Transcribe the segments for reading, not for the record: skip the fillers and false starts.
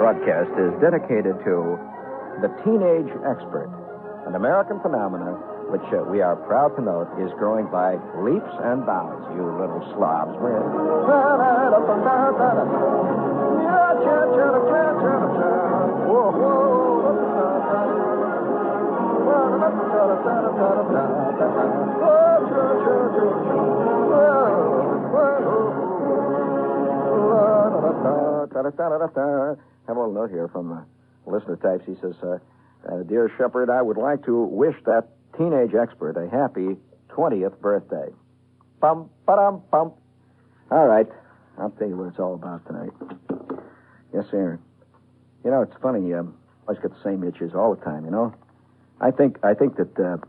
broadcast is dedicated to the teenage expert, an American phenomenon which we are proud to note is growing by leaps and bounds, you little slobs. Have a little note here from listener types. He says, Dear Shepherd, I would like to wish that teenage expert a happy 20th birthday. Bum, ba-dum, bum. All right. I'll tell you what it's all about tonight. Yes, sir. You know, it's funny. I always get the same itches all the time, you know. I think that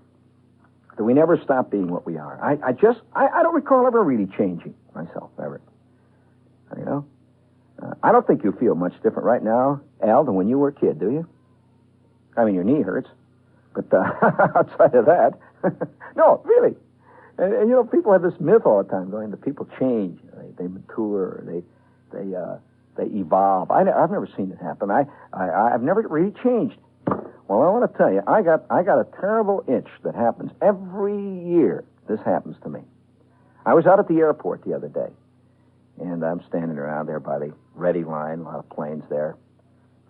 we never stop being what we are. I don't recall ever really changing myself, ever. You know? I don't think you feel much different right now, Al, than when you were a kid, do you? I mean, your knee hurts. But outside of that, no, really. And, you know, people have this myth all the time going that people change. They mature. They evolve. I've never seen it happen. I've never really changed. Well, I want to tell you, I got a terrible itch that happens every year. This happens to me. I was out at the airport the other day, and I'm standing around there by the ready line, a lot of planes there.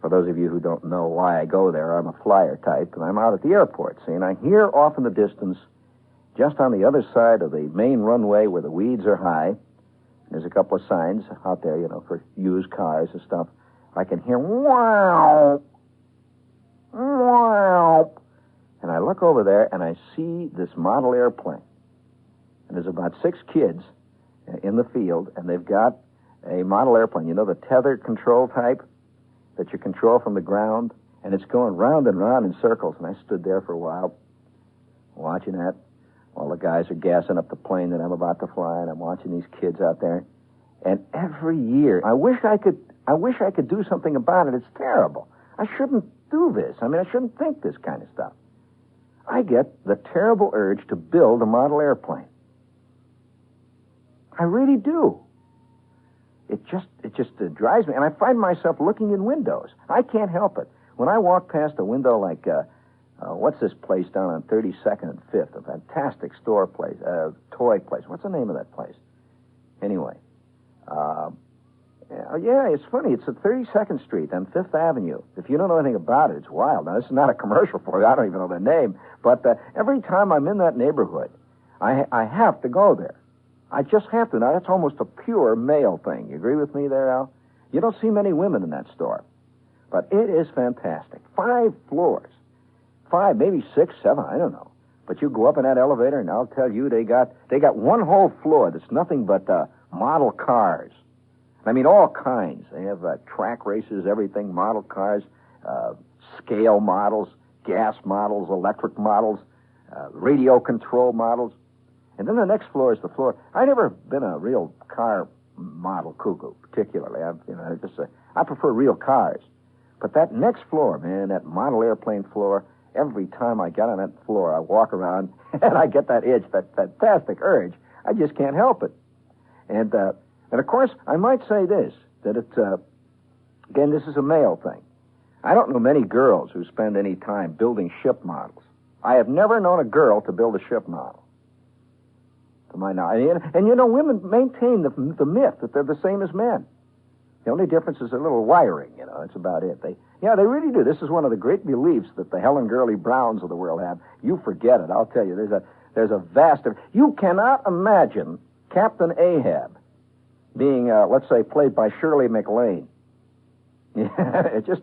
For those of you who don't know why I go there, I'm a flyer type, and I'm out at the airport, see, and I hear off in the distance, just on the other side of the main runway where the weeds are high, there's a couple of signs out there, you know, for used cars and stuff. I can hear, wow, wow. And I look over there, and I see this model airplane. And there's about 6 kids in the field, and they've got a model airplane. You know, the tethered control type that you control from the ground? And it's going round and round in circles. And I stood there for a while watching that. While the guys are gassing up the plane that I'm about to fly, and I'm watching these kids out there. And every year, I wish I could do something about it. It's terrible. I shouldn't do this. I mean, I shouldn't think this kind of stuff. I get the terrible urge to build a model airplane. I really do. It just drives me, and I find myself looking in windows. I can't help it. When I walk past a window like, what's this place down on 32nd and 5th? A fantastic store place, toy place. What's the name of that place? Anyway, yeah, it's funny. It's at 32nd Street on 5th Avenue. If you don't know anything about it, it's wild. Now, this is not a commercial for you. I don't even know the name. But every time I'm in that neighborhood, I have to go there. I just have to. Now, that's almost a pure male thing. You agree with me there, Al? You don't see many women in that store. But it is fantastic. 5 floors. 5, maybe 6, 7, I don't know. But you go up in that elevator, and I'll tell you, they got one whole floor that's nothing but model cars. I mean, all kinds. They have track races, everything, model cars, scale models, gas models, electric models, radio control models. And then the next floor is the floor. I've never been a real car model cuckoo, particularly. I prefer real cars. But that next floor, man, that model airplane floor, every time I get on that floor, I walk around and I get that itch, that fantastic urge. I just can't help it. And of course, I might say this, that it's, again, this is a male thing. I don't know many girls who spend any time building ship models. I have never known a girl to build a ship model, to my knowledge. And you know, women maintain the myth that they're the same as men. The only difference is a little wiring, you know, that's about it. They really do. This is one of the great beliefs that the Helen Gurley Browns of the world have. You forget it, I'll tell you. There's a vast... You cannot imagine Captain Ahab being, let's say, played by Shirley MacLaine. Yeah, it's just...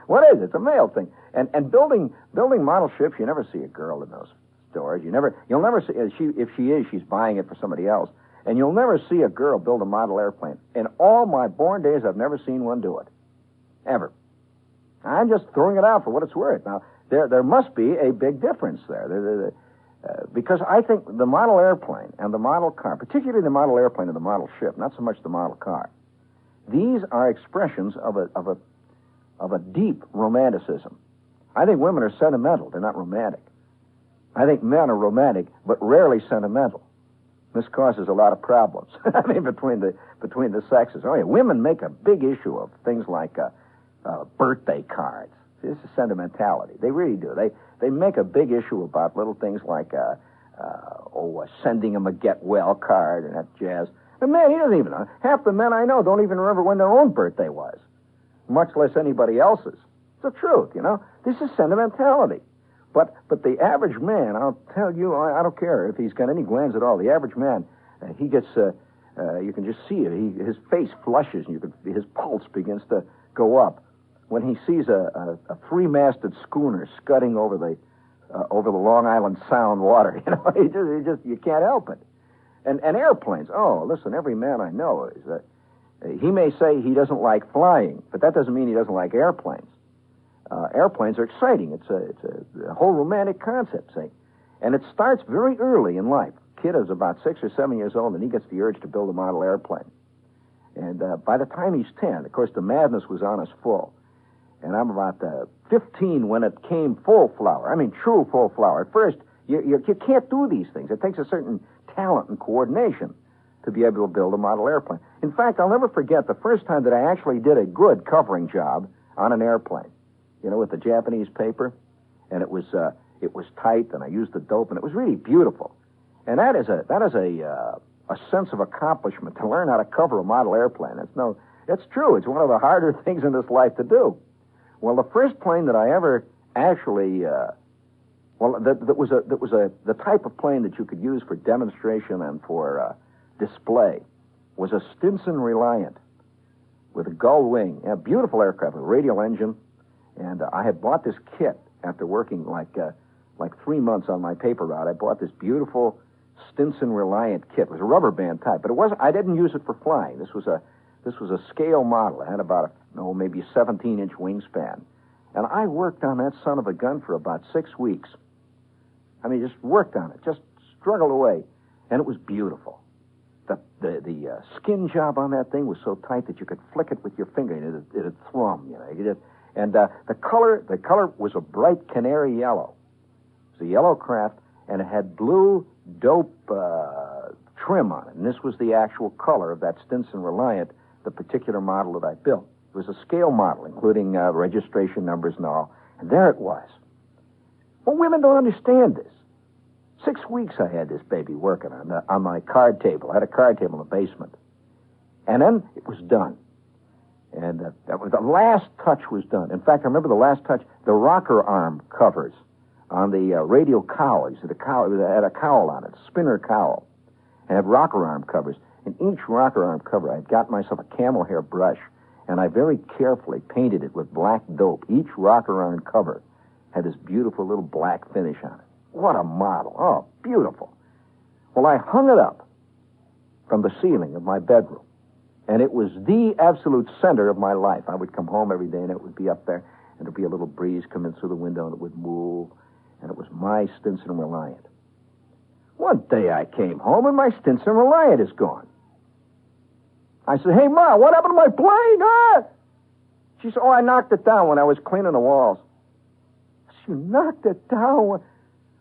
what is it? It's a male thing. And building model ships, you never see a girl in those stores. You'll never see... If she is, she's buying it for somebody else. And you'll never see a girl build a model airplane. In all my born days, I've never seen one do it. Ever. I'm just throwing it out for what it's worth. Now, there must be a big difference there. Because I think the model airplane and the model car, particularly the model airplane and the model ship, not so much the model car, these are expressions of a deep romanticism. I think women are sentimental. They're not romantic. I think men are romantic, but rarely sentimental. This causes a lot of problems. I mean, between the sexes. Oh yeah, women make a big issue of things like birthday cards. See, this is sentimentality. They really do. They make a big issue about little things like sending him a get well card and that jazz. And man, he doesn't even know. Half the men I know don't even remember when their own birthday was, much less anybody else's. It's the truth, you know. This is sentimentality. But the average man, I'll tell you, I don't care if he's got any glands at all. The average man, he gets, you can just see it. His face flushes, and his pulse begins to go up when he sees a three-masted schooner scudding over the Long Island Sound water. You know, you can't help it. And airplanes. Oh, listen, every man I know is he may say he doesn't like flying, but that doesn't mean he doesn't like airplanes. Airplanes are exciting. It's a whole romantic concept, see. And it starts very early in life. Kid is about 6 or 7 years old, and he gets the urge to build a model airplane. And by the time he's 10, of course, the madness was on us full. And I'm about 15 when it came full flower. I mean, true full flower. At first, you can't do these things. It takes a certain talent and coordination to be able to build a model airplane. In fact, I'll never forget the first time that I actually did a good covering job on an airplane. You know, with the Japanese paper, and it was tight, and I used the dope, and it was really beautiful. And that is a sense of accomplishment to learn how to cover a model airplane. It's true. It's one of the harder things in this life to do. Well, the first plane that I ever actually, that was the type of plane that you could use for demonstration and for display, was a Stinson Reliant with a gull wing, a beautiful aircraft with a radial engine. And I had bought this kit after working like 3 months on my paper route. I bought this beautiful Stinson Reliant kit. It was a rubber band type, but I didn't use it for flying. This was a scale model. It had about maybe a 17-inch wingspan. And I worked on that son of a gun for about 6 weeks. I mean, just worked on it, just struggled away. And it was beautiful. The skin job on that thing was so tight that you could flick it with your finger and it'd thrum, you know. And the color was a bright canary yellow. It was a yellow craft, and it had blue dope trim on it. And this was the actual color of that Stinson Reliant, the particular model that I built. It was a scale model, including registration numbers and all. And there it was. Well, women don't understand this. 6 weeks I had this baby working on my card table. I had a card table in the basement. And then it was done. And that was the last touch was done. In fact, I remember the last touch, the rocker arm covers on the radial cowl. It had a cowl on it, spinner cowl. And had rocker arm covers. In each rocker arm cover, I had got myself a camel hair brush, and I very carefully painted it with black dope. Each rocker arm cover had this beautiful little black finish on it. What a model. Oh, beautiful. Well, I hung it up from the ceiling of my bedroom. And it was the absolute center of my life. I would come home every day, and it would be up there, and there'd be a little breeze coming through the window, and it would move, and it was my Stinson Reliant. One day I came home, and my Stinson Reliant is gone. I said, "Hey, Ma, what happened to my plane?" Ah! She said, "Oh, I knocked it down when I was cleaning the walls." "You knocked it down?"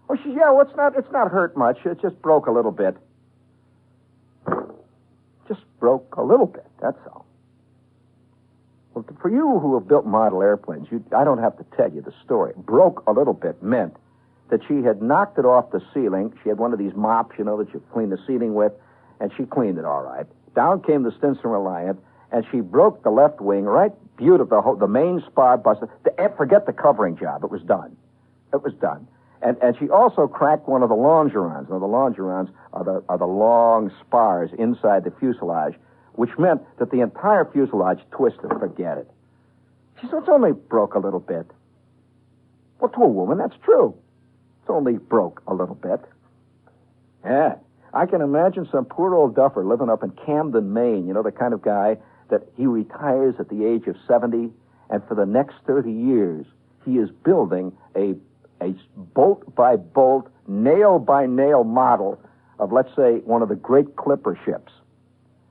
Oh, she said, "Yeah, well, it's not hurt much. It just broke a little bit." Just broke a little bit, that's all. Well, for you who have built model airplanes, I don't have to tell you the story. Broke a little bit meant that she had knocked it off the ceiling. She had one of these mops, you know, that you clean the ceiling with, and she cleaned it all right. Down came the Stinson Reliant, and she broke the left wing, right? Beautiful. The main spar busted. Forget the covering job. It was done. It was done. And she also cracked one of the longerons. Now, the longerons are the long spars inside the fuselage, which meant that the entire fuselage twisted. Forget it. She said, "It's only broke a little bit." Well, to a woman, that's true. It's only broke a little bit. Yeah. I can imagine some poor old duffer living up in Camden, Maine, you know, the kind of guy that he retires at the age of 70, and for the next 30 years, he is building a bolt-by-bolt, nail-by-nail model of, let's say, one of the great clipper ships.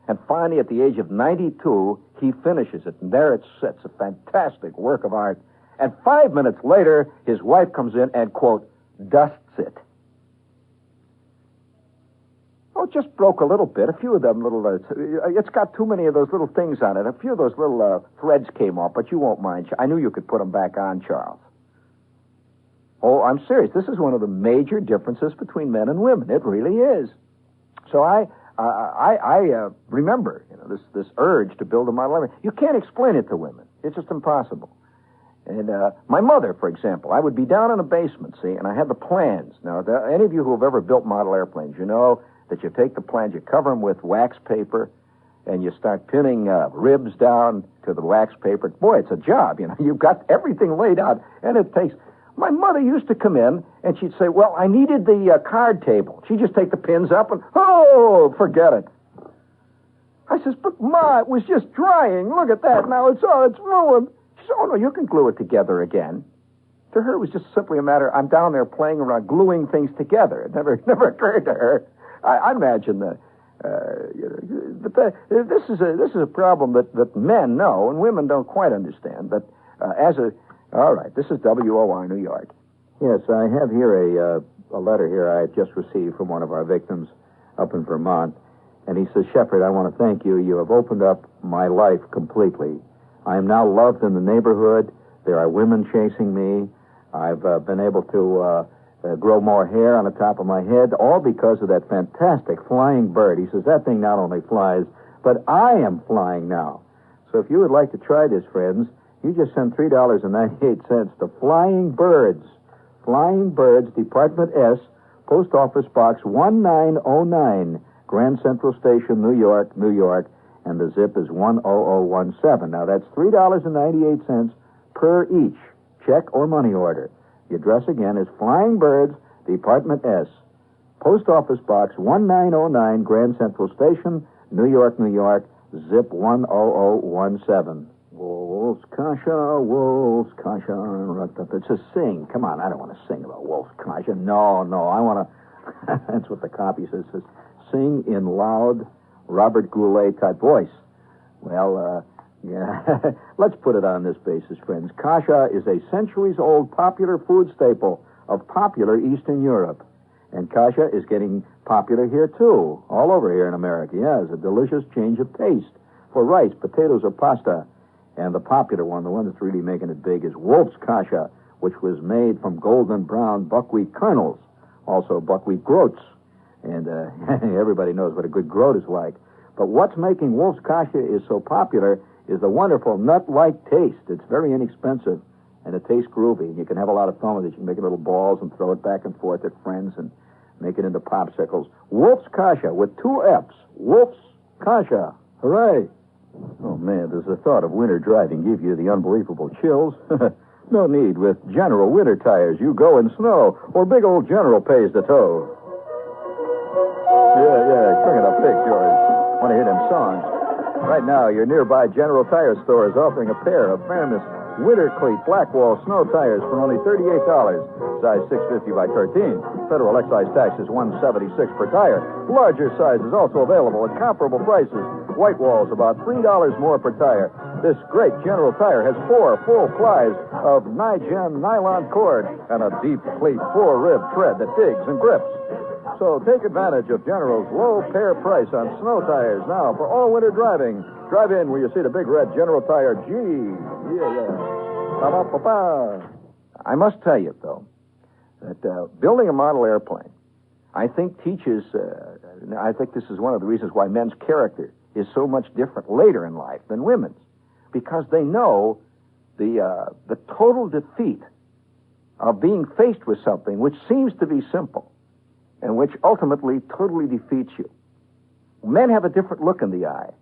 And finally, at the age of 92, he finishes it, and there it sits, a fantastic work of art. And 5 minutes later, his wife comes in and, quote, dusts it. Oh, it just broke a little bit. A few of them little... it's got too many of those little things on it. A few of those little threads came off, but you won't mind. I knew you could put them back on, Charles. Oh, I'm serious. This is one of the major differences between men and women. It really is. So I remember, this urge to build a model airplane. You can't explain it to women. It's just impossible. And my mother, for example, I would be down in a basement, see, and I had the plans. Now, any of you who have ever built model airplanes, you know that you take the plans, you cover them with wax paper, and you start pinning ribs down to the wax paper. Boy, it's a job, You've got everything laid out, and it takes... My mother used to come in, and she'd say, well, I needed the card table. She'd just take the pins up and, oh, forget it. I says, but, Ma, it was just drying. Look at that. Now it's ruined. She said, oh, no, you can glue it together again. To her, it was just simply a matter, I'm down there playing around, gluing things together. It never occurred to her. I imagine that. But this is a problem that men know and women don't quite understand. But all right, this is WOR, New York. Yes, I have here a letter here I just received from one of our victims up in Vermont. And he says, Shepard, I want to thank you. You have opened up my life completely. I am now loved in the neighborhood. There are women chasing me. I've been able to grow more hair on the top of my head, all because of that fantastic flying bird. He says, that thing not only flies, but I am flying now. So if you would like to try this, friends, you just send $3.98 to Flying Birds. Flying Birds, Department S, Post Office Box 1909, Grand Central Station, New York, New York, and the zip is 10017. Now, that's $3.98 per each, check or money order. The address again is Flying Birds, Department S, Post Office Box 1909, Grand Central Station, New York, New York, zip 10017. Wolf's Kasha. It's a sing. Come on, I don't want to sing about Wolf's Kasha. No, I want to... That's what the copy says. It says, sing in loud, Robert Goulet type voice. Well, yeah. Let's put it on this basis, friends. Kasha is a centuries-old popular food staple of popular Eastern Europe. And kasha is getting popular here, too. All over here in America. Yeah, it's a delicious change of taste for rice, potatoes, or pasta. And the popular one, the one that's really making it big, is Wolf's Kasha, which was made from golden brown buckwheat kernels, also buckwheat groats. And everybody knows what a good groat is like. But what's making Wolf's Kasha is so popular is the wonderful nut-like taste. It's very inexpensive, and it tastes groovy. You can have a lot of fun with it. You can make it little balls and throw it back and forth at friends and make it into popsicles. Wolf's Kasha with 2 F's. Wolf's Kasha. Hooray! Oh, man, does the thought of winter driving give you the unbelievable chills? No need. With General winter tires, you go in snow, or big old General pays the tow. Yeah, bring it up big, George. Want to hear them songs? Right now, your nearby General Tire store is offering a pair of famous winter cleat Blackwall snow tires for only $38, size 650 by 13. Federal excise tax is $176 per tire. Larger sizes also available at comparable prices. White walls about $3 more per tire. This great General Tire has 4 full plies of Nygen nylon cord and a deep cleat 4-rib tread that digs and grips. So take advantage of General's low pair price on snow tires now for all winter driving. Drive in where you see the big red General Tire G. Yeah. Ba-ba-ba-ba. I must tell you, though, that building a model airplane, I think teaches, I think this is one of the reasons why men's character is so much different later in life than women's, because they know the total defeat of being faced with something which seems to be simple and which ultimately totally defeats you. Men have a different look in the eye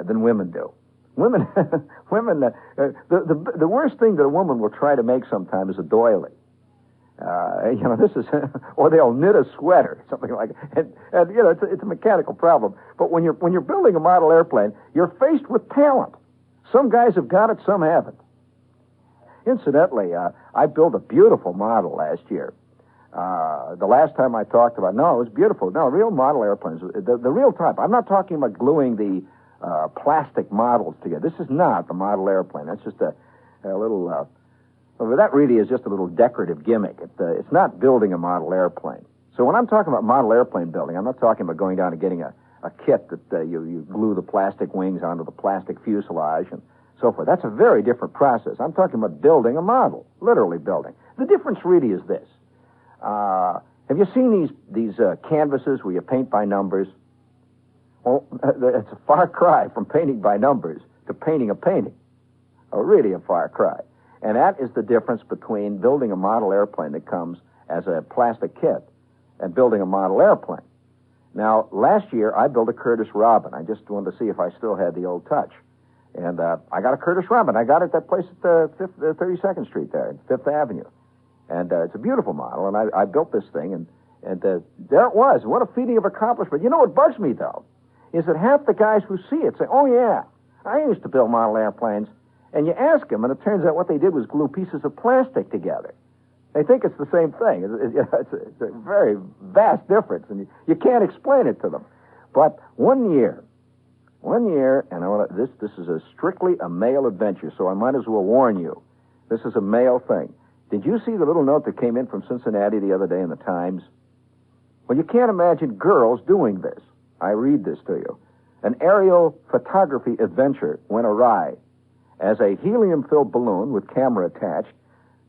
than women do. Women, the worst thing that a woman will try to make sometime is a doily. This is, or they'll knit a sweater, something like that. And it's a mechanical problem. But when you're building a model airplane, you're faced with talent. Some guys have got it, some haven't. Incidentally, I built a beautiful model last year. The last time I talked about, it was beautiful. No, real model airplanes, the real type. I'm not talking about gluing the plastic models together. This is not the model airplane. That's just a little... that really is just a little decorative gimmick. It's not building a model airplane. So when I'm talking about model airplane building, I'm not talking about going down and getting a kit that you glue the plastic wings onto the plastic fuselage and so forth. That's a very different process. I'm talking about building a model, literally building. The difference really is this. Have you seen these canvases where you paint by numbers? Well, it's a far cry from painting by numbers to painting a painting. Really a far cry. And that is the difference between building a model airplane that comes as a plastic kit and building a model airplane. Now, last year, I built a Curtiss Robin. I just wanted to see if I still had the old touch. And I got a Curtiss Robin. I got it at that place at 32nd Street there, 5th Avenue. And it's a beautiful model, and I built this thing, and there it was. What a feeling of accomplishment. You know what bugs me, though, is that half the guys who see it say, oh, yeah, I used to build model airplanes. And you ask them, and it turns out what they did was glue pieces of plastic together. They think it's the same thing. It's a very vast difference, and you can't explain it to them. But one year, and this is strictly a male adventure, so I might as well warn you. This is a male thing. Did you see the little note that came in from Cincinnati the other day in the Times? Well, you can't imagine girls doing this. I read this to you. An aerial photography adventure went awry as a helium-filled balloon with camera attached,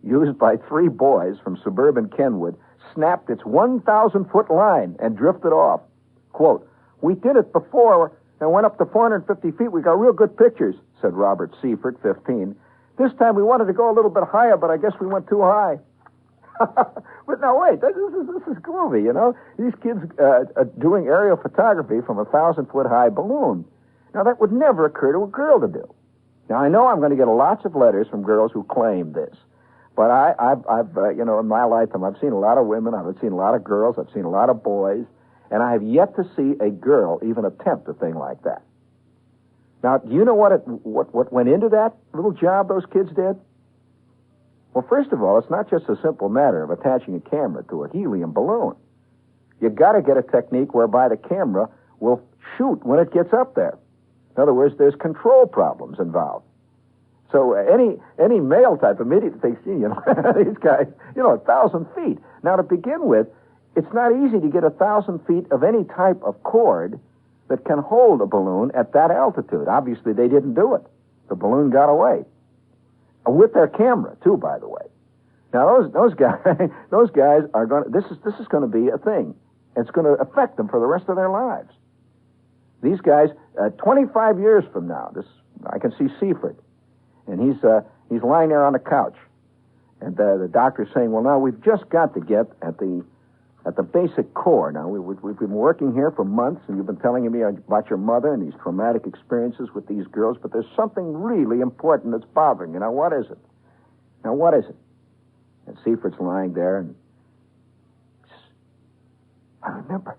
used by 3 boys from suburban Kenwood, snapped its 1,000-foot line and drifted off. Quote, we did it before and went up to 450 feet. We got real good pictures, said Robert Seifert, 15. This time we wanted to go a little bit higher, but I guess we went too high. But now, wait, this is groovy, you know? These kids are doing aerial photography from a 1,000-foot high balloon. Now, that would never occur to a girl to do. Now, I know I'm going to get lots of letters from girls who claim this. But I've in my lifetime, I've seen a lot of women, I've seen a lot of girls, I've seen a lot of boys, and I have yet to see a girl even attempt a thing like that. Now, do you know what went into that little job those kids did? Well, first of all, it's not just a simple matter of attaching a camera to a helium balloon. You've got to get a technique whereby the camera will shoot when it gets up there. In other words, there's control problems involved. So any male type immediately thinks, these guys, 1,000 feet. Now, to begin with, it's not easy to get 1,000 feet of any type of cord that can hold a balloon at that altitude. Obviously, they didn't do it. The balloon got away. With their camera, too, by the way. Now, those guys are going to, this is going to be a thing. It's going to affect them for the rest of their lives. These guys, 25 years from now, I can see Seifert, and he's lying there on the couch, and the doctor's saying, well, now we've just got to get at the basic core. Now we've been working here for months, and you've been telling me about your mother and these traumatic experiences with these girls, but there's something really important that's bothering you. Now what is it? And Seifert's lying there, and I remember.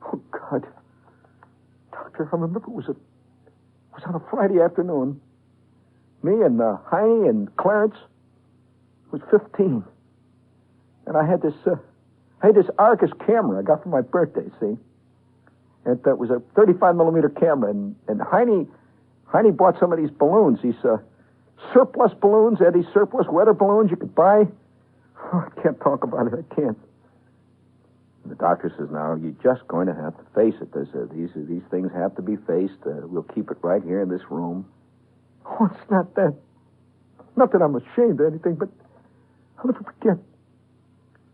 Oh God. Doctor, I remember it was on a Friday afternoon. Me and Heine and Clarence was 15. And I had this Arcus camera I got for my birthday, see? And that was a 35-millimeter camera. And Heine bought some of these balloons, these surplus balloons, these surplus weather balloons you could buy. Oh, I can't talk about it. I can't. And the doctor says, now, you're just going to have to face it. These things have to be faced. We'll keep it right here in this room. Oh, it's not that. Not that I'm ashamed or anything, but I'll never forget.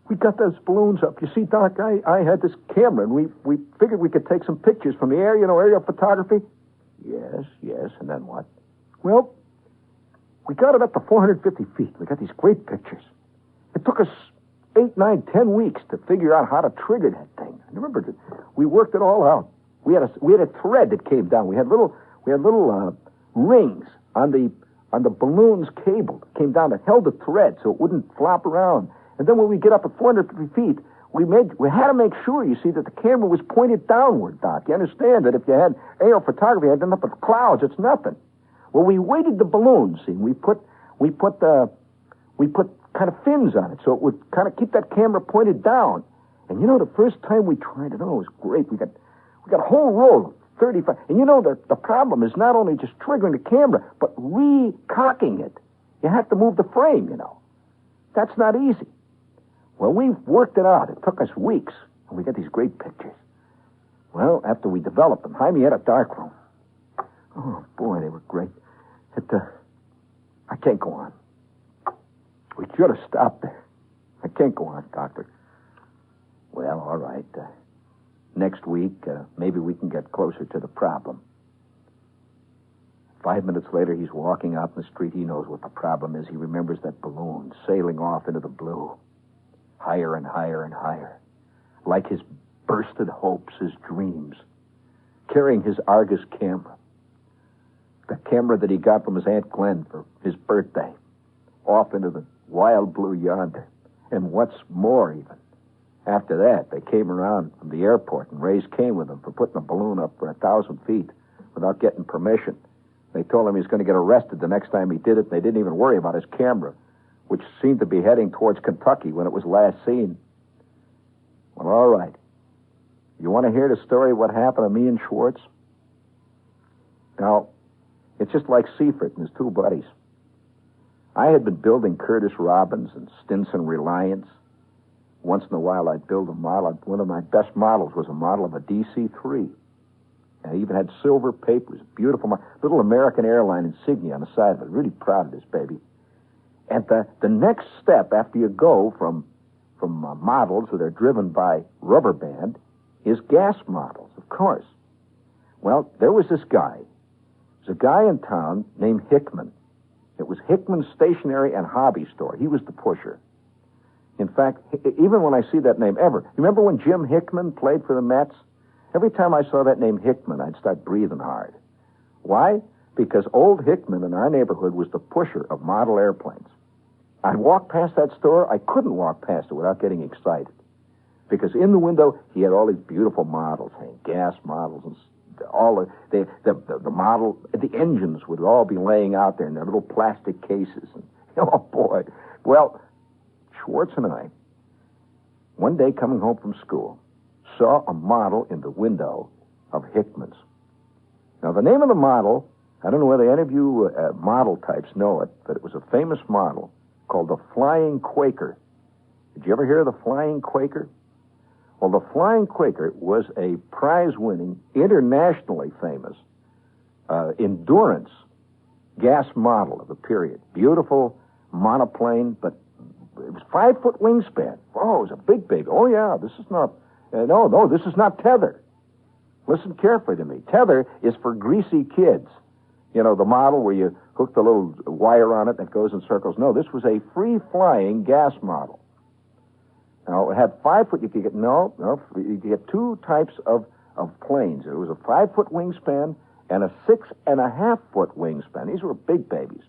We got those balloons up. You see, Doc, I had this camera, and we figured we could take some pictures from the air, aerial photography. Yes, and then what? Well, we got it up to 450 feet. We got these great pictures. It took us 8, 9, 10 weeks to figure out how to trigger that thing. I remember that we worked it all out. We had a thread that came down. We had little rings on the balloon's cable that came down that held the thread so it wouldn't flop around. And then when we get up at 450 feet, we had to make sure, you see, that the camera was pointed downward, Doc. You understand that if you had aerial photography, you had them up with clouds, it's nothing. Well, we weighted the balloon, see, we put kind of fins on it, so it would kind of keep that camera pointed down. And the first time we tried it, it was great. We got a whole roll of 35. And the problem is not only just triggering the camera, but recocking it. You have to move the frame, That's not easy. Well, we've worked it out. It took us weeks, and we got these great pictures. Well, after we developed them, Jaime had a darkroom. Oh, boy, they were great. I can't go on. We should have stopped there. I can't go on, Doctor. Well, all right. Next week, maybe we can get closer to the problem. 5 minutes later, he's walking out in the street. He knows what the problem is. He remembers that balloon sailing off into the blue. Higher and higher and higher. Like his bursted hopes, his dreams. Carrying his Argus camera. The camera that he got from his Aunt Glenn for his birthday. Off into the wild blue yonder. And what's more, even, after that, they came around from the airport, and Ray's came with them for putting the balloon up for 1,000 feet without getting permission. They told him he was going to get arrested the next time he did it. They didn't even worry about his camera, which seemed to be heading towards Kentucky when it was last seen. Well, all right. You want to hear the story of what happened to me and Shwartz? Now, it's just like Seifert and his two buddies. I had been building Curtis Robbins and Stinson Reliance. Once in a while, I'd build a model. One of my best models was a model of a DC-3. I even had silver papers, beautiful, little American airline insignia on the side of it. Really proud of this baby. And the next step after you go from models that are driven by rubber band is gas models, of course. Well, there was this guy. There's a guy in town named Hickman. It was Hickman's Stationery and Hobby Store. He was the pusher. In fact, even when I see that name ever, remember when Jim Hickman played for the Mets? Every time I saw that name Hickman, I'd start breathing hard. Why? Because old Hickman in our neighborhood was the pusher of model airplanes. I'd walk past that store. I couldn't walk past it without getting excited. Because in the window, he had all these beautiful models, gas models, and all the model, the engines would all be laying out there in their little plastic cases. And, oh, boy. Well, Schwartz and I, one day coming home from school, saw a model in the window of Hickman's. Now, the name of the model, I don't know whether any of you model types know it, but it was a famous model called the Flying Quaker. Did you ever hear of the Flying Quaker? Well, the Flying Quaker was a prize-winning, internationally famous endurance gas model of the period. Beautiful monoplane, but it was 5-foot wingspan. Oh, it was a big baby. Oh, yeah, this is not... No, this is not tether. Listen carefully to me. Tether is for greasy kids. You know, the model where you hook the little wire on it that goes in circles. No, this was a free-flying gas model. Now, it had 5 foot. You could get you could get two types of planes. It was a 5-foot wingspan and a 6.5-foot wingspan. These were big babies.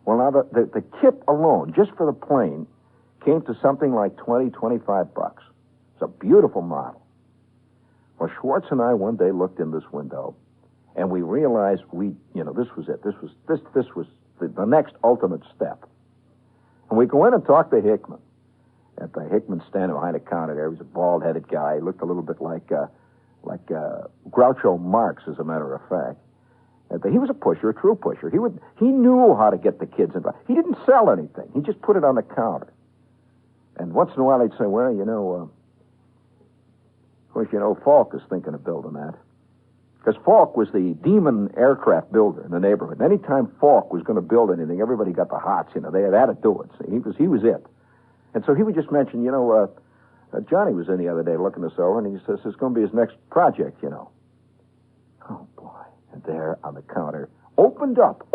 Well, now the kit alone, just for the plane, came to something like $20-25. It's a beautiful model. Well, Schwartz and I one day looked in this window, and we realized this was it. This was the next ultimate step. And we go in and talk to Hickman. And Hickman standing behind a counter there. He was a bald-headed guy. He looked a little bit like Groucho Marx, as a matter of fact. And he was a pusher, a true pusher. He knew how to get the kids involved. He didn't sell anything. He just put it on the counter. And once in a while he'd say, well, of course, Falk is thinking of building that. Because Falk was the demon aircraft builder in the neighborhood. And anytime Falk was going to build anything, everybody got the hots. They had to do it. See, he was it. And so he would just mention, Johnny was in the other day looking us over, and he says, it's going to be his next project, Oh, boy. And there on the counter, opened up.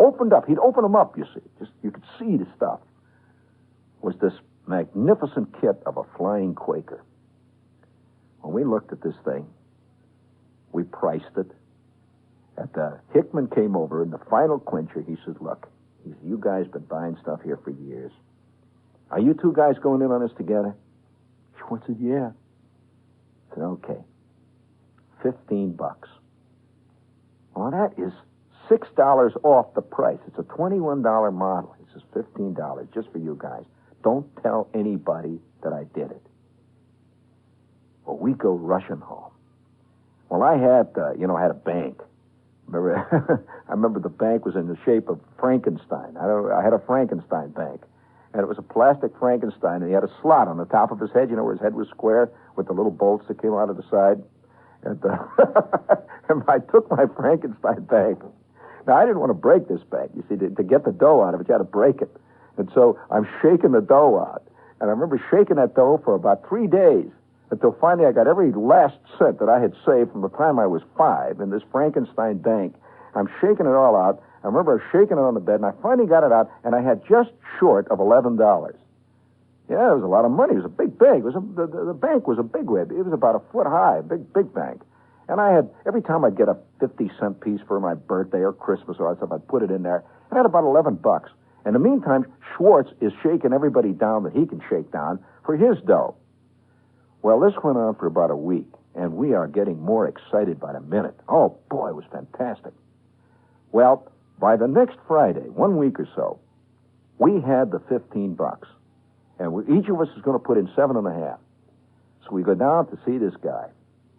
He'd open them up, you see. Just you could see the stuff. Was this magnificent kit of a Flying Quaker. When we looked at this thing, we priced it. And Hickman came over, and the final clincher, he said, look, you guys been buying stuff here for years. Are you two guys going in on this together? Schwartz said, yeah. I said, okay. $15. Well, that is $6 off the price. It's a $21 model. He says, $15 just for you guys. Don't tell anybody that I did it. Well, we go rushing home. Well, I had, had a bank. I remember the bank was in the shape of Frankenstein. I had a Frankenstein bank. And it was a plastic Frankenstein, and he had a slot on the top of his head, where his head was square with the little bolts that came out of the side. And, and I took my Frankenstein bank. Now, I didn't want to break this bank. You see, to get the dough out of it, you had to break it. And so I'm shaking the dough out. And I remember shaking that dough for about 3 days until finally I got every last cent that I had saved from the time I was 5 in this Frankenstein bank. I'm shaking it all out. I remember I was shaking it on the bed, and I finally got it out, and I had just short of $11. Yeah, it was a lot of money. It was a big bank. The bank was a big one. It was about a foot high, big bank. And I had, every time I'd get a 50-cent piece for my birthday or Christmas or stuff, I'd put it in there. I had about $11. In the meantime, Schwartz is shaking everybody down that he can shake down for his dough. Well, this went on for about a week, and we are getting more excited by the minute. Oh, boy, it was fantastic. Well, by the next Friday, 1 week or so, we had the $15. And each of us is going to put in 7.5. So we go down to see this guy,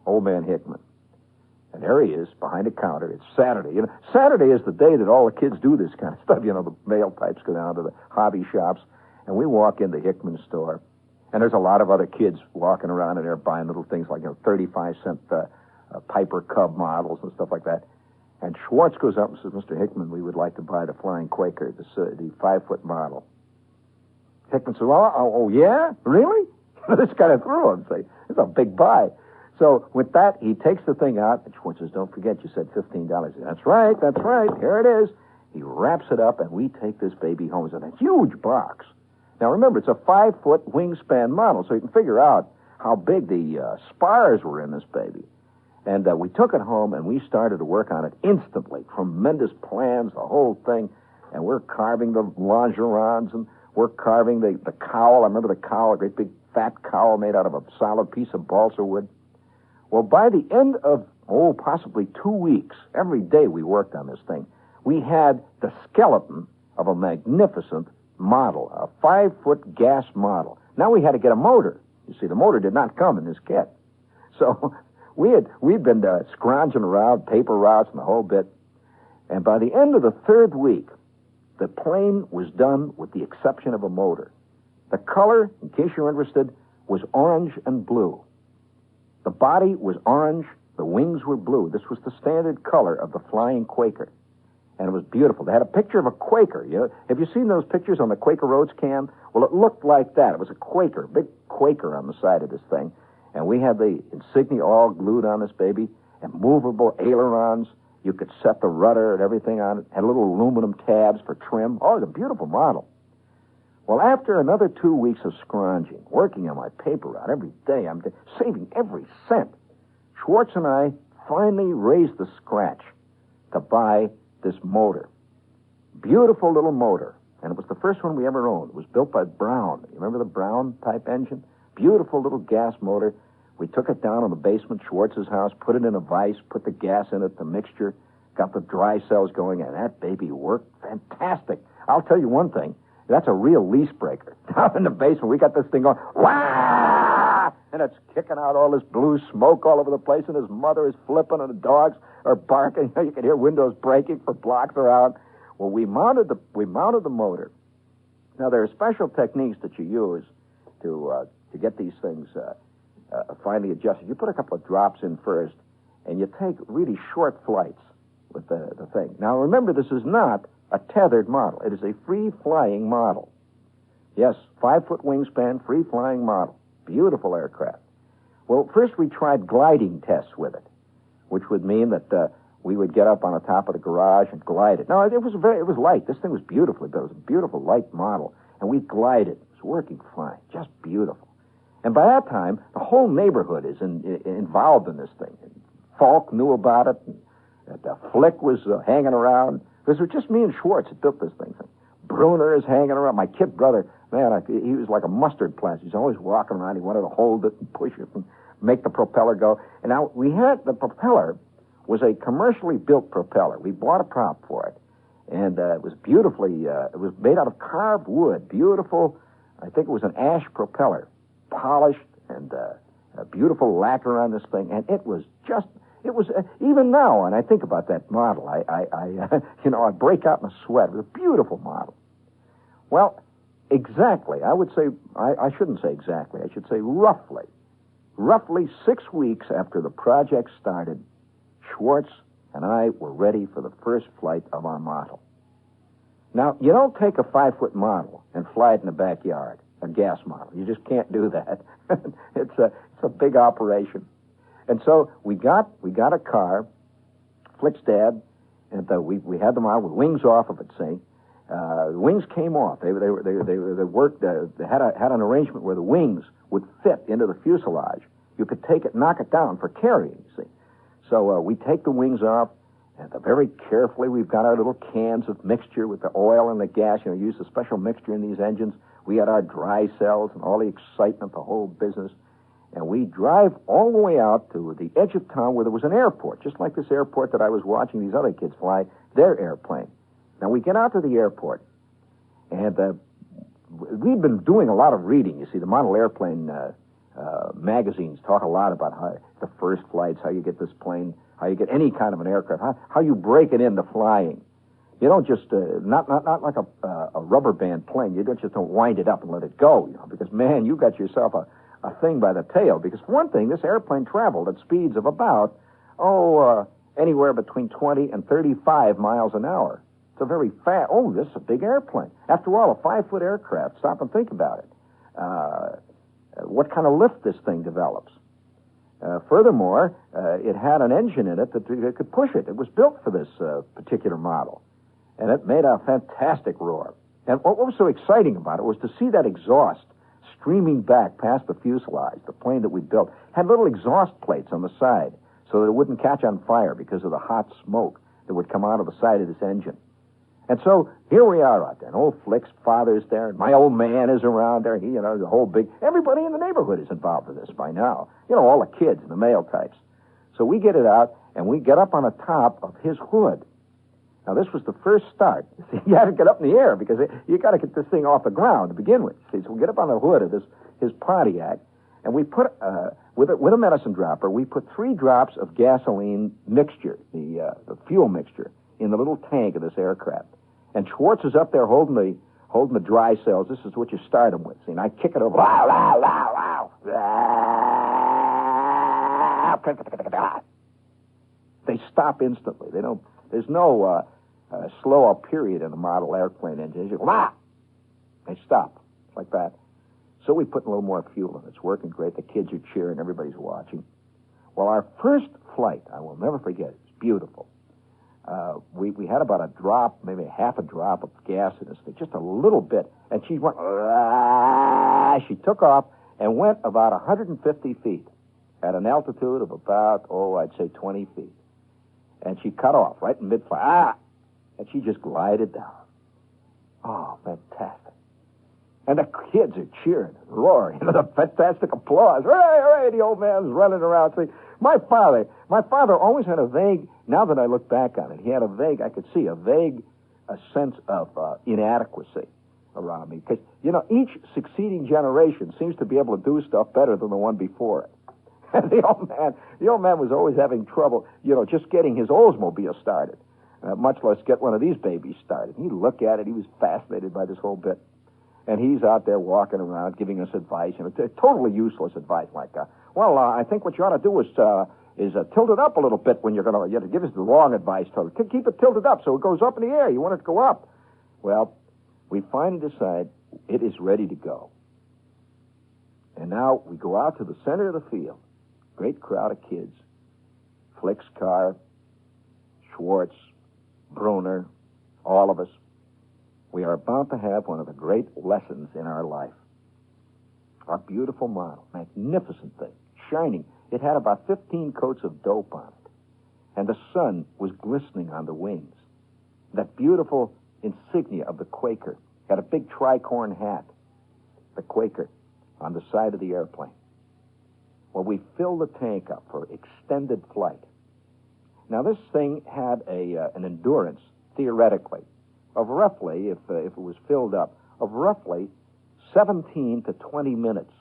old man Hickman. And there he is, behind a counter. It's Saturday. Saturday is the day that all the kids do this kind of stuff. The mail types go down to the hobby shops. And we walk in the Hickman store. And there's a lot of other kids walking around in there buying little things like 35-cent Piper Cub models and stuff like that. And Schwartz goes up and says, Mr. Hickman, we would like to buy the Flying Quaker, the 5-foot model. Hickman says, well, oh yeah? Really? This kind of threw him. Say, it's a big buy. So with that, he takes the thing out, and Schwartz says, don't forget, you said $15. That's right. Here it is. He wraps it up, and we take this baby home. It's in a huge box. Now, remember, it's a 5-foot wingspan model, so you can figure out how big the spars were in this baby. And we took it home, and we started to work on it instantly. Tremendous plans, the whole thing. And we're carving the longerons, and we're carving the cowl. I remember the cowl, a great big fat cowl made out of a solid piece of balsa wood. Well, by the end of, possibly 2 weeks, every day we worked on this thing, we had the skeleton of a magnificent model, a 5-foot gas model. Now we had to get a motor. You see, the motor did not come in this kit. So we'd been scrounging around, paper routes and the whole bit. And by the end of the 3rd week, the plane was done with the exception of a motor. The color, in case you're interested, was orange and blue. The body was orange. The wings were blue. This was the standard color of the Flying Quaker. And it was beautiful. They had a picture of a Quaker. Have you seen those pictures on the Quaker Roads can? Well, it looked like that. It was a Quaker, big Quaker on the side of this thing. And we had the insignia all glued on this baby, and movable ailerons. You could set the rudder and everything on it. Had little aluminum tabs for trim. Oh, it was a beautiful model. Well, after another 2 weeks of scrounging, working on my paper route every day, I'm saving every cent, Schwartz and I finally raised the scratch to buy this motor. Beautiful little motor. And it was the first one we ever owned. It was built by Brown. You remember the Brown type engine? Beautiful little gas motor. We took it down in the basement, Schwartz's house, put it in a vise, put the gas in it, the mixture, got the dry cells going, and that baby worked fantastic. I'll tell you one thing. That's a real lease breaker. Down in the basement, we got this thing going, wah! And it's kicking out all this blue smoke all over the place, and his mother is flipping, and the dogs are barking. You can hear windows breaking for blocks around. Well, we mounted the motor. Now, there are special techniques that you use to get these things finely adjusted. You put a couple of drops in first, and you take really short flights with the thing. Now, remember, this is not a tethered model. It is a free-flying model. Yes, 5-foot wingspan, free-flying model. Beautiful aircraft. Well, first we tried gliding tests with it, which would mean that we would get up on the top of the garage and glide it. Now, it was light. This thing was beautifully built. It was a beautiful light model, and we glided. It was working fine, just beautiful. And by that time, the whole neighborhood is involved in this thing. And Falk knew about it, and Flick was hanging around. Because it was just me and Schwartz that built this thing. Bruner is hanging around. My kid brother, man, he was like a mustard plant. He's always walking around. He wanted to hold it and push it and make the propeller go. And now the propeller was a commercially built propeller. We bought a prop for it. And it was beautifully, it was made out of carved wood. Beautiful, I think it was an ash propeller. Polished and a beautiful lacquer on this thing. And it was just... It was, even now, when I think about that model, I break out in a sweat. It was a beautiful model. Well, Exactly. I would say, I shouldn't say exactly. I should say roughly. Roughly 6 weeks after the project started, Shwartz and I were ready for the first flight of our model. Now, you don't take a 5-foot model and fly it in the backyard, a gas model. You just can't do that. It's a big operation. And so we got a car, Flick's dad, and we had the model with wings off of it, see. The wings came off. They worked. They had an arrangement where the wings would fit into the fuselage. You could take it, knock it down for carrying. You see, so we take the wings off, and very carefully we've got our little cans of mixture with the oil and the gas. You know, use a special mixture in these engines. We had our dry cells and all the excitement, the whole business, and we drive all the way out to the edge of town where there was an airport, just like this airport that I was watching these other kids fly their airplane. Now, we get out to the airport, and we've been doing a lot of reading. You see, the model airplane magazines talk a lot about how the first flights, how you get this plane, how you get any kind of an aircraft, how you break it into flying. You don't just, not like a rubber band plane. You don't wind it up and let it go, you know, because, man, you got yourself a thing by the tail. Because, for one thing, this airplane traveled at speeds of about, anywhere between 20 and 35 miles an hour. It's a very fast. Oh, this is a big airplane. After all, a 5-foot aircraft. Stop and think about it. What kind of lift this thing develops? Furthermore, it had an engine in it that could push it. It was built for this particular model, and it made a fantastic roar. And what was so exciting about it was to see that exhaust streaming back past the fuselage. The plane that we built had little exhaust plates on the side so that it wouldn't catch on fire because of the hot smoke that would come out of the side of this engine. And so here we are out there, and old Flick's father's there, and my old man is around there. He, you know, the whole everybody in the neighborhood is involved with this by now. You know, all the kids and the male types. So we get it out, and we get up on the top of his hood. Now, this was the first start. See, you had to get up in the air because you got to get this thing off the ground to begin with. See, so we get up on the hood of his Pontiac, and we put, with a medicine dropper, we put 3 drops of gasoline mixture, the fuel mixture, in the little tank of this aircraft. And Shwartz is up there holding the dry cells. This is what you start them with. See, and I kick it over. Wow, wow, wow, wow. They stop instantly. They don't. There's no slow up period in the model airplane engine. Wow. They stop like that. So we put a little more fuel in. It's working great. The kids are cheering. Everybody's watching. Well, our first flight, I will never forget it. It's beautiful. We had about a drop, maybe half a drop of gas in this thing, just a little bit. And she went, she took off and went about 150 feet at an altitude of about, I'd say 20 feet. And she cut off right in mid-flight. And she just glided down. Oh, fantastic. And the kids are cheering, roaring, the fantastic applause. Hooray, hooray, the old man's running around. See, my father always had a vague, now that I look back on it, he had I could see a vague sense of inadequacy around me. Because, you know, each succeeding generation seems to be able to do stuff better than the one before it. And the old man was always having trouble, you know, just getting his Oldsmobile started, much less get one of these babies started. He'd look at it. He was fascinated by this whole bit. And he's out there walking around giving us advice, you know, totally useless advice like, I think what you ought to do is tilt it up a little bit when you have to give us the wrong advice. Keep it tilted up so it goes up in the air. You want it to go up. Well, we finally decide it is ready to go. And now we go out to the center of the field. Great crowd of kids. Flick's car, Shwartz, Bruner, all of us. We are about to have one of the great lessons in our life. Our beautiful model, magnificent thing, shining. It had about 15 coats of dope on it. And the sun was glistening on the wings. That beautiful insignia of the Quaker had a big tricorn hat, the Quaker, on the side of the airplane. Well, we filled the tank up for extended flight. Now, this thing had an endurance, theoretically, of roughly, if it was filled up, of roughly 17 to 20 minutes,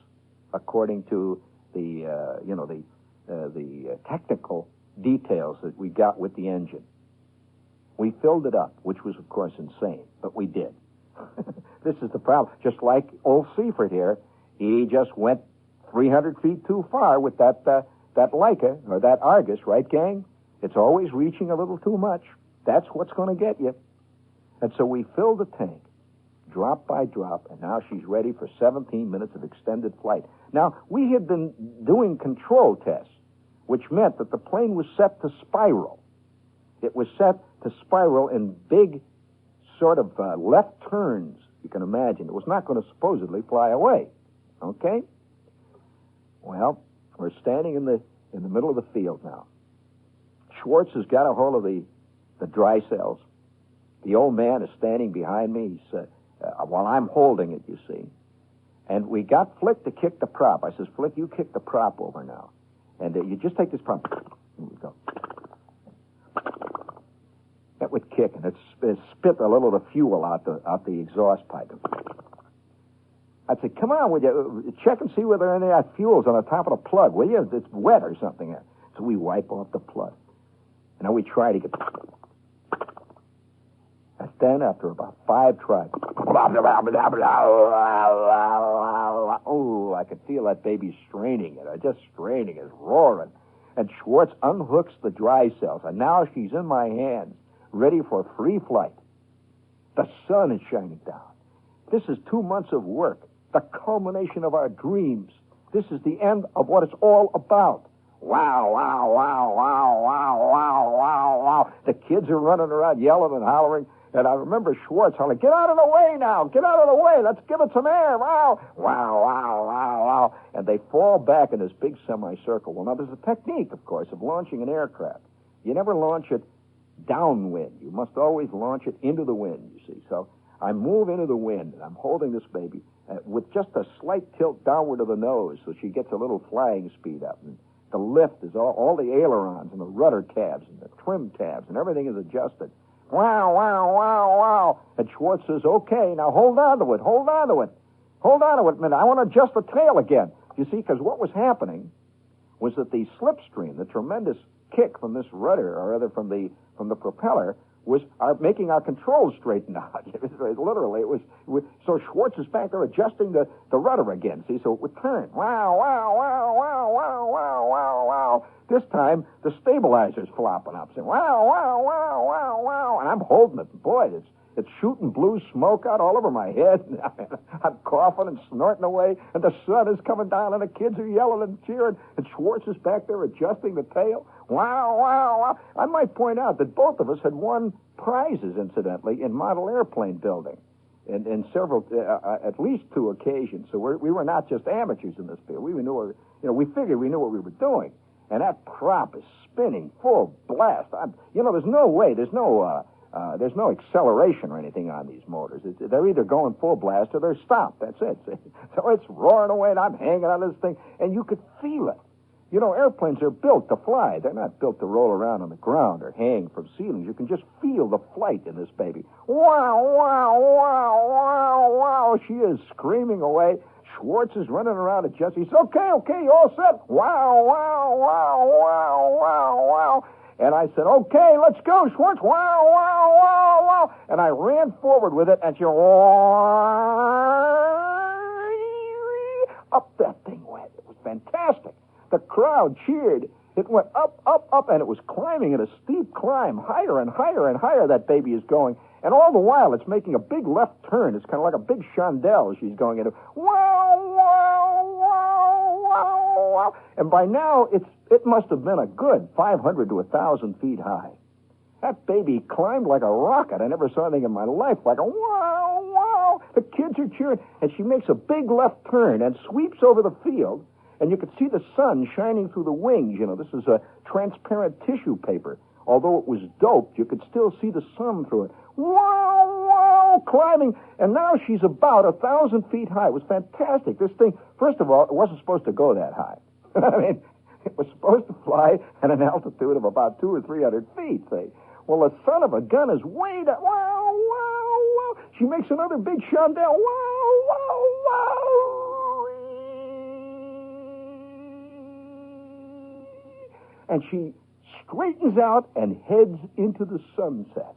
according to the technical details that we got with the engine. We filled it up, which was, of course, insane, but we did. This is the problem. Just like old Seifert here, he just went 300 feet too far with that Leica, or that Argus, right, gang? It's always reaching a little too much. That's what's going to get you. And so we filled the tank, drop by drop, and now she's ready for 17 minutes of extended flight. Now, we had been doing control tests, which meant that the plane was set to spiral. It was set to spiral in big sort of left turns, you can imagine. It was not going to supposedly fly away. Okay? Well, we're standing in the middle of the field now. Shwartz has got a hold of the dry cells. The old man is standing behind me. He's, while I'm holding it, you see. And we got Flick to kick the prop. I says, Flick, you kick the prop over now. And you just take this prop. Here we go. That would kick, and it spit a little of the fuel out the exhaust pipe. I'd say, come on, would you check and see whether any of that fuel's on the top of the plug, will you? It's wet or something. So we wipe off the plug. And then we try to get... And then after about 5 tries... Oh, I could feel that baby straining it. Just straining it, roaring. And Shwartz unhooks the dry cells, and now she's in my hands, ready for free flight. The sun is shining down. This is 2 months of work, the culmination of our dreams. This is the end of what it's all about. Wow, wow, wow, wow, wow, wow, wow, wow. The kids are running around yelling and hollering, and I remember Shwartz hollering, get out of the way now, get out of the way, let's give it some air, wow, wow, wow, wow, wow. And they fall back in this big semicircle. Well, now there's a technique, of course, of launching an aircraft. You never launch it downwind. You must always launch it into the wind, you see. So I move into the wind, and I'm holding this baby with just a slight tilt downward of the nose so she gets a little flying speed up. And the lift is all the ailerons and the rudder tabs and the trim tabs, and everything is adjusted. Wow, wow, wow, wow. And Shwartz says, okay, now hold on to it, hold on to it. Hold on to it a minute. I want to adjust the tail again. You see, because what was happening was that the slipstream, the tremendous kick from this rudder, or rather from the propeller, was making our controls straighten out. Literally, it was so Shwartz is back there adjusting the rudder again. See, so it would turn. Wow, wow, wow, wow, wow, wow, wow, wow. This time, the stabilizer's flopping up. Saying, wow, wow, wow, wow, wow. And I'm holding it. Boy, it's shooting blue smoke out all over my head. I'm coughing and snorting away, and the sun is coming down, and the kids are yelling and cheering, and Shwartz is back there adjusting the tail. Wow, wow, wow. I might point out that both of us had won prizes, incidentally, in model airplane building in several, at least 2 occasions. So we were not just amateurs in this field. We figured we knew what we were doing. And that prop is spinning full blast. There's no way, there's no acceleration or anything on these motors. They're either going full blast or they're stopped. That's it. So it's roaring away, and I'm hanging on this thing, and you could feel it. Airplanes are built to fly. They're not built to roll around on the ground or hang from ceilings. You can just feel the flight in this baby. Wow, wow, wow, wow, wow. She is screaming away. Shwartz is running around adjusting. He says, okay, you all set? Wow, wow, wow, wow, wow, wow. And I said, okay, let's go, Shwartz. Wow, wow, wow, wow. And I ran forward with it, and she up that thing went. It was fantastic. The crowd cheered. It went up, up, up, and it was climbing at a steep climb. Higher and higher and higher that baby is going. And all the while, it's making a big left turn. It's kind of like a big chandelle she's going into. Wow, wow, wow, wow, wow. And by now, it must have been a good 500 to 1,000 feet high. That baby climbed like a rocket. I never saw anything in my life like a wow, wow. The kids are cheering. And she makes a big left turn and sweeps over the field. And you could see the sun shining through the wings. This is a transparent tissue paper. Although it was doped, you could still see the sun through it. Wow, wow, climbing. And now she's about 1,000 feet high. It was fantastic. This thing, first of all, it wasn't supposed to go that high. I mean, it was supposed to fly at an altitude of about 200 or 300 feet, say. Well, the son of a gun is way down. Wow, wow, wow. She makes another big chandelle. Wow, wow, wow. And she straightens out and heads into the sunset.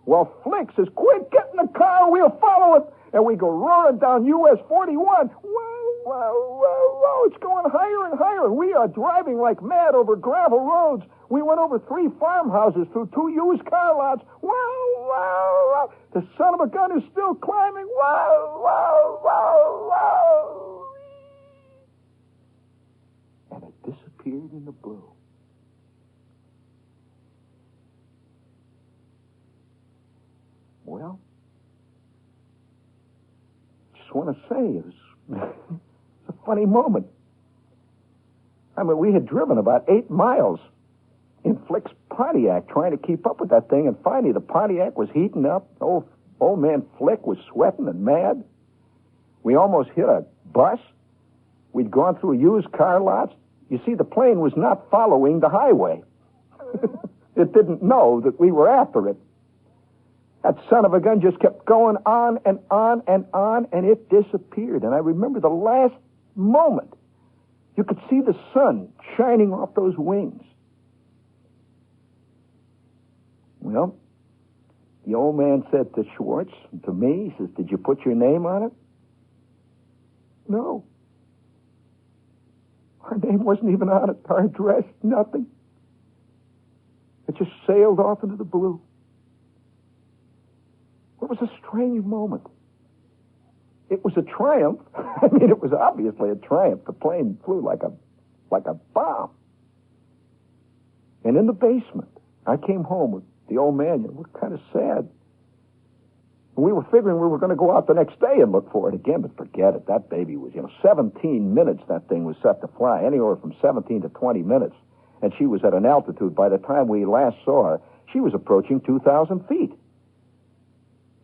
Well, Flick says, quick, get in the car, we'll fire. and we go roaring down US 41. Whoa, it's going higher and higher, and we are driving like mad over gravel roads. We went over 3 farmhouses through 2 used car lots. Whoa. The son of a gun is still climbing. Whoa. And it disappeared in the blue. Well, just want to say it was it's a funny moment. I mean, we had driven about 8 miles in Flick's Pontiac trying to keep up with that thing, and finally the Pontiac was heating up. Old man Flick was sweating and mad. We almost hit a bus. We'd gone through used car lots. You see, the plane was not following the highway. It didn't know that we were after it. That son of a gun just kept going on and on and on, and it disappeared. And I remember the last moment. You could see the sun shining off those wings. Well, the old man said to Schwartz, to me, he says, "Did you put your name on it?" No. Our name wasn't even on it. Our address, nothing. It just sailed off into the blue. It was a strange moment. It was a triumph. I mean, it was obviously a triumph. The plane flew like a bomb. And in the basement, I came home with the old man. We're kind of sad. We were figuring we were going to go out the next day and look for it again, but forget it. That baby was, 17 minutes that thing was set to fly, anywhere from 17 to 20 minutes. And she was at an altitude, by the time we last saw her, she was approaching 2,000 feet.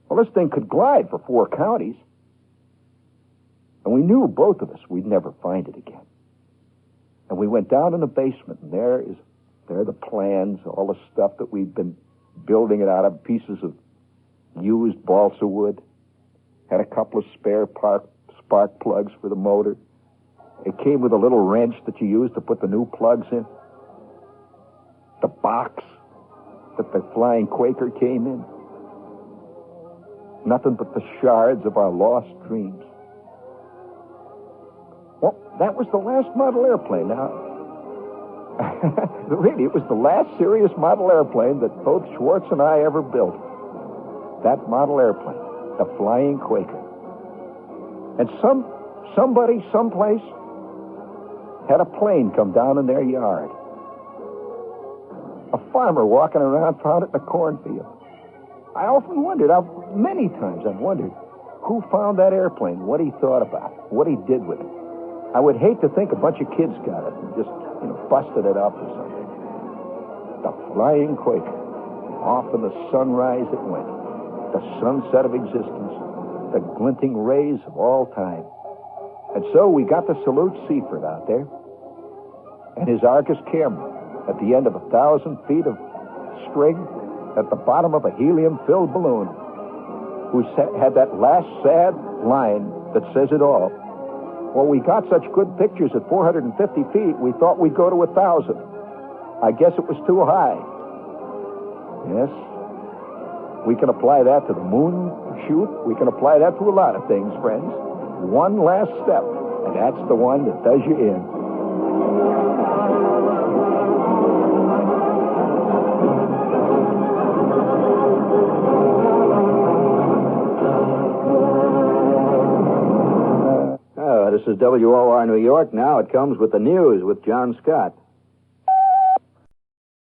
Well, this thing could glide for 4 counties. And we knew, both of us, we'd never find it again. And we went down in the basement, and there are the plans, all the stuff that we've been building it out of, pieces of used balsa wood. Had a couple of spare spark plugs for the motor. It came with a little wrench that you use to put the new plugs in. The box that the Flying Quaker came in. Nothing but the shards of our lost dreams. Well, that was the last model airplane. Now, really, it was the last serious model airplane that both Schwartz and I ever built. That model airplane, the Flying Quaker. And somebody, someplace, had a plane come down in their yard. A farmer walking around found it in a cornfield. I often wondered, many times I've wondered, who found that airplane, what he thought about it, what he did with it. I would hate to think a bunch of kids got it and just, busted it up or something. The Flying Quaker. Off in the sunrise it went. The sunset of existence. The glinting rays of all time. And so we got to salute Seaford out there. And his Argus camera at the end of 1,000 feet of string at the bottom of a helium-filled balloon, who had that last sad line that says it all. Well, we got such good pictures at 450 feet, we thought we'd go to 1,000. I guess it was too high. Yes, we can apply that to the moon shoot. We can apply that to a lot of things, friends. One last step, and that's the one that does you in. This is WOR New York. Now it comes with the news with John Scott.